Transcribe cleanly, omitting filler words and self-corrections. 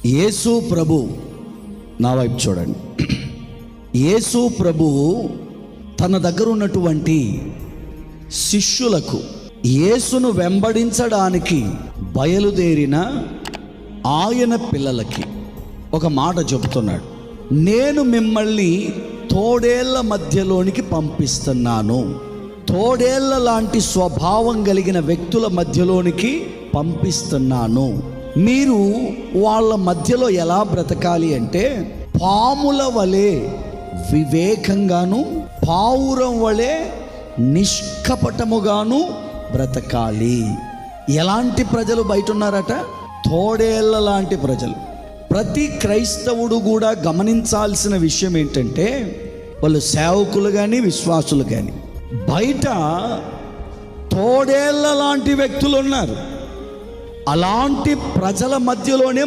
యేసు ప్రభు, నా వైపు చూడండి. యేసు ప్రభు తన దగ్గర ఉన్నటువంటి శిష్యులకు యేసును వెంబడించడానికి బయలుదేరిన ఆయన పిల్లలకి ఒక మాట చెబుతున్నాడు. నేను మిమ్మల్ని తోడేళ్ల మధ్యలోనికి పంపిస్తున్నాను. తోడేళ్ల లాంటి స్వభావం కలిగిన వ్యక్తుల మధ్యలోనికి పంపిస్తున్నాను. మీరు వాళ్ళ మధ్యలో ఎలా బ్రతకాలి అంటే, పాముల వలె వివేకంగాను, పావురం వలె నిష్కపటముగాను బ్రతకాలి. ఎలాంటి ప్రజలు బయట ఉన్నారట? తోడేళ్ల లాంటి ప్రజలు. ప్రతి క్రైస్తవుడు కూడా గమనించాల్సిన విషయం ఏంటంటే, వాళ్ళు సేవకులు కానీ విశ్వాసులు కానీ బయట తోడేళ్ల లాంటి వ్యక్తులు ఉన్నారు. అలాంటి ప్రజల మధ్యలోనే